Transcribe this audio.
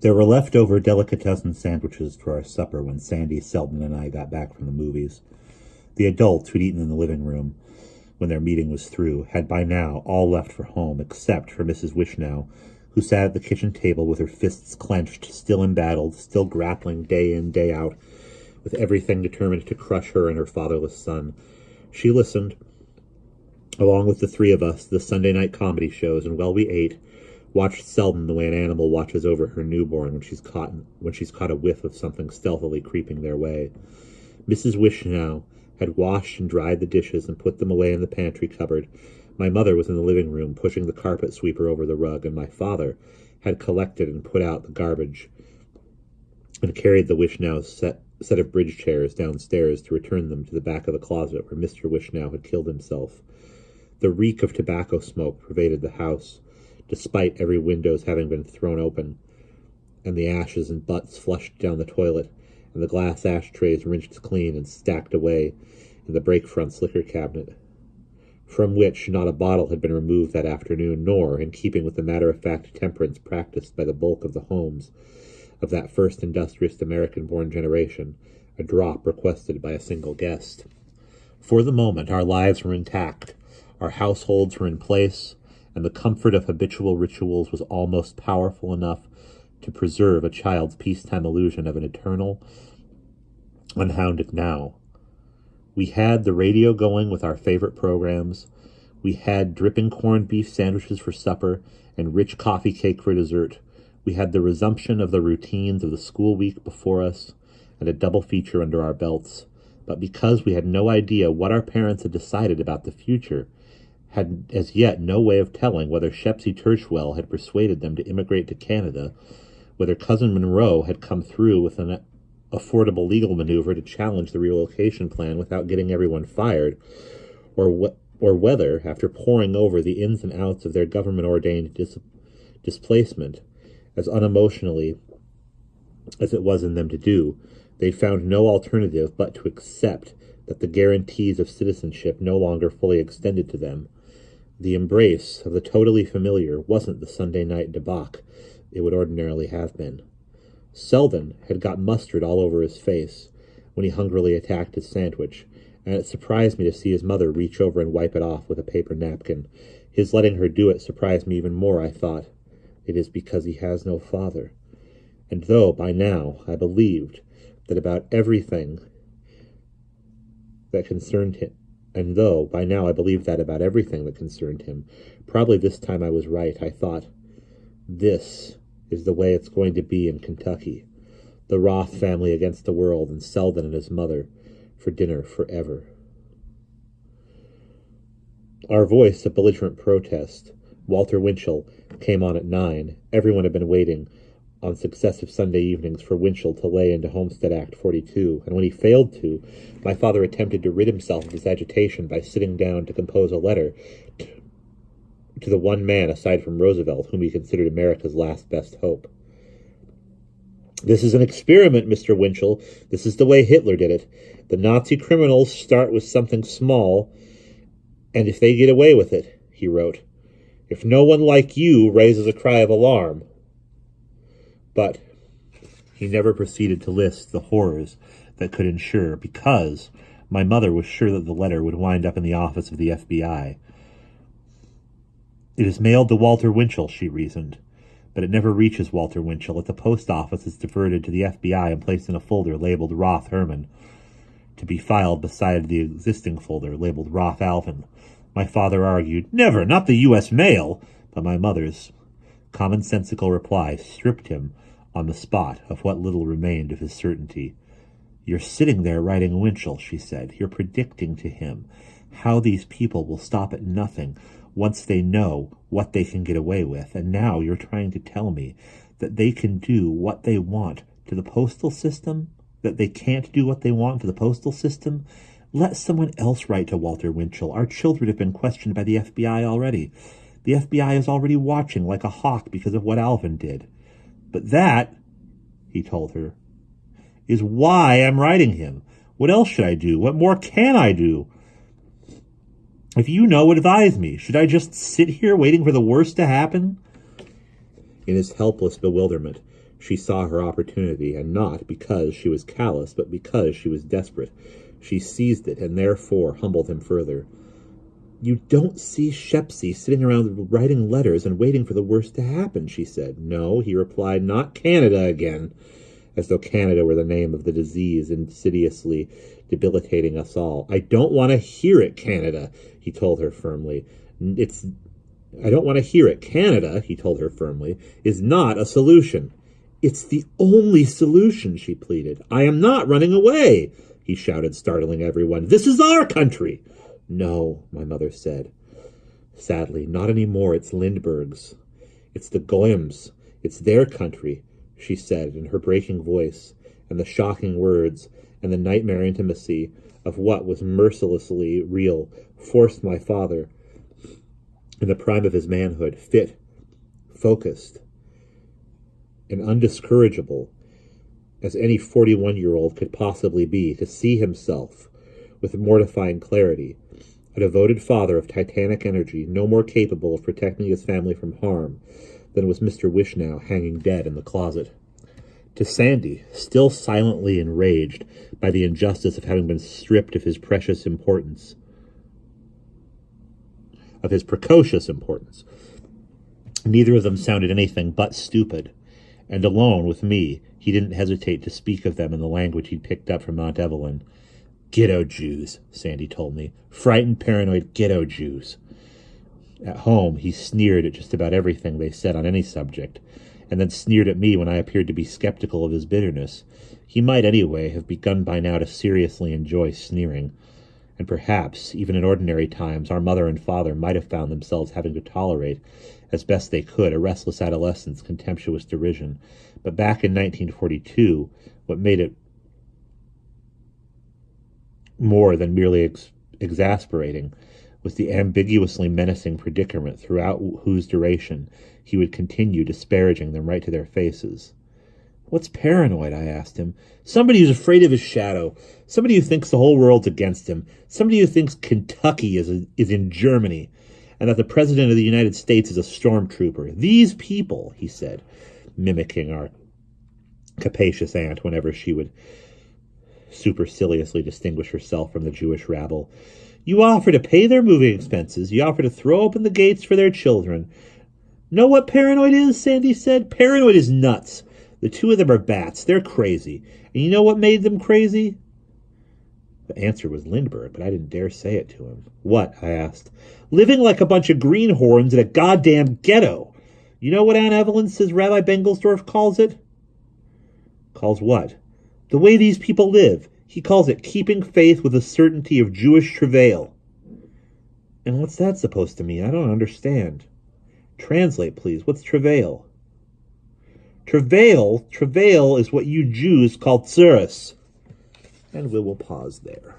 There were leftover delicatessen sandwiches for our supper when Sandy, Selden, and I got back from the movies. The adults who'd eaten in the living room when their meeting was through had by now all left for home except for Mrs. Wishnow, who sat at the kitchen table with her fists clenched, still embattled, still grappling day in, day out, with everything determined to crush her and her fatherless son. She listened, along with the three of us, to the Sunday night comedy shows, and while we ate, watched Selden the way an animal watches over her newborn when she's caught a whiff of something stealthily creeping their way. Mrs. Wishnow had washed and dried the dishes and put them away in the pantry cupboard. My mother was in the living room, pushing the carpet sweeper over the rug, and my father had collected and put out the garbage and carried the Wishnow's set of bridge chairs downstairs to return them to the back of the closet where Mr. Wishnow had killed himself. The reek of tobacco smoke pervaded the house, despite every window's having been thrown open, and the ashes and butts flushed down the toilet, and the glass ashtrays rinsed clean and stacked away in the break-front's liquor cabinet, from which not a bottle had been removed that afternoon, nor, in keeping with the matter-of-fact temperance practiced by the bulk of the homes of that first industrious American-born generation, a drop requested by a single guest. For the moment, our lives were intact, our households were in place, and the comfort of habitual rituals was almost powerful enough to preserve a child's peacetime illusion of an eternal, unhounded now. We had the radio going with our favorite programs. We had dripping corned beef sandwiches for supper and rich coffee cake for dessert. We had the resumption of the routines of the school week before us and a double feature under our belts. But because we had no idea what our parents had decided about the future, had as yet no way of telling whether Shepsy Churchwell had persuaded them to immigrate to Canada, whether Cousin Monroe had come through with an affordable legal maneuver to challenge the relocation plan without getting everyone fired, or whether, after poring over the ins and outs of their government-ordained displacement, as unemotionally as it was in them to do, they found no alternative but to accept that the guarantees of citizenship no longer fully extended to them. The embrace of the totally familiar wasn't the Sunday night debauch it would ordinarily have been. Selden had got mustard all over his face when he hungrily attacked his sandwich, and it surprised me to see his mother reach over and wipe it off with a paper napkin. His letting her do it surprised me even more, I thought. It is because he has no father. And though by now I believed that about everything that concerned him, probably this time I was right. I thought, this is the way it's going to be in Kentucky. The Roth family against the world, and Selden and his mother for dinner forever. Our voice of belligerent protest, Walter Winchell, came on at 9. Everyone had been waiting on successive Sunday evenings for Winchell to lay into Homestead Act 42, and when he failed to, my father attempted to rid himself of his agitation by sitting down to compose a letter to the one man aside from Roosevelt whom he considered America's last best hope. This is an experiment, Mr. Winchell. This is the way Hitler did it. The Nazi criminals start with something small, and if they get away with it, he wrote, if no one like you raises a cry of alarm. But he never proceeded to list the horrors that could ensure, because my mother was sure that the letter would wind up in the office of the FBI. It is mailed to Walter Winchell, she reasoned, but it never reaches Walter Winchell. At the post office, it's diverted to the FBI and placed in a folder labeled Roth Herman, to be filed beside the existing folder labeled Roth Alvin. My father argued, never, not the U.S. mail, but my mother's commonsensical reply stripped him on the spot of what little remained of his certainty. You're sitting there writing Winchell, she said. You're predicting to him how these people will stop at nothing once they know what they can get away with, and now you're trying to tell me that they can do what they want to the postal system? That they can't do what they want to the postal system? Let someone else write to Walter Winchell. Our children have been questioned by the FBI already. The FBI is already watching like a hawk because of what Alvin did. But that, he told her, is why I'm writing him. What else should I do? What more can I do? If you know, advise me. Should I just sit here waiting for the worst to happen? In his helpless bewilderment, She saw her opportunity, and not because she was callous, but because she was desperate. She seized it, and therefore humbled him further. You don't see Shepsy sitting around writing letters and waiting for the worst to happen, she said. No, he replied, not Canada again, as though Canada were the name of the disease insidiously debilitating us all. I don't want to hear it, Canada, he told her firmly. I don't want to hear it. Canada, he told her firmly, is not a solution. It's the only solution, she pleaded. I am not running away, he shouted, startling everyone. This is our country. No, my mother said. Sadly, not anymore. It's Lindbergh's. It's the Goyams. It's their country, she said in her breaking voice, and the shocking words and the nightmare intimacy of what was mercilessly real forced my father, in the prime of his manhood, fit, focused, and undiscourageable as any 41-year-old could possibly be, to see himself with mortifying clarity, a devoted father of titanic energy, no more capable of protecting his family from harm than was Mr. Wishnow hanging dead in the closet. To Sandy, still silently enraged by the injustice of having been stripped of his precious importance, of his precocious importance, neither of them sounded anything but stupid, and alone with me, he didn't hesitate to speak of them in the language he'd picked up from Aunt Evelyn. Ghetto Jews, Sandy told me. Frightened, paranoid ghetto Jews. At home, he sneered at just about everything they said on any subject, and then sneered at me when I appeared to be skeptical of his bitterness. He might, anyway, have begun by now to seriously enjoy sneering, and perhaps, even in ordinary times, our mother and father might have found themselves having to tolerate, as best they could, a restless adolescent's contemptuous derision. But back in 1942, what made it more than merely exasperating was the ambiguously menacing predicament throughout whose duration he would continue disparaging them right to their faces. What's paranoid? I asked him. Somebody who's afraid of his shadow. Somebody who thinks the whole world's against him. Somebody who thinks Kentucky is in Germany, and that the President of the United States is a stormtrooper. These people, he said, mimicking our capacious aunt whenever she would superciliously distinguish herself from the Jewish rabble. You offer to pay their moving expenses. You offer to throw open the gates for their children. Know what paranoid is? Sandy said. Paranoid is nuts. The two of them are bats. They're crazy. And you know what made them crazy? The answer was Lindbergh, but I didn't dare say it to him. What? I asked. Living like a bunch of greenhorns in a goddamn ghetto. You know what Aunt Evelyn says Rabbi Bengelsdorf calls it? Calls what? The way these people live. He calls it keeping faith with the certainty of Jewish travail. And what's that supposed to mean? I don't understand. Translate, please. What's travail? Travail is what you Jews call tsuris. And we will pause there.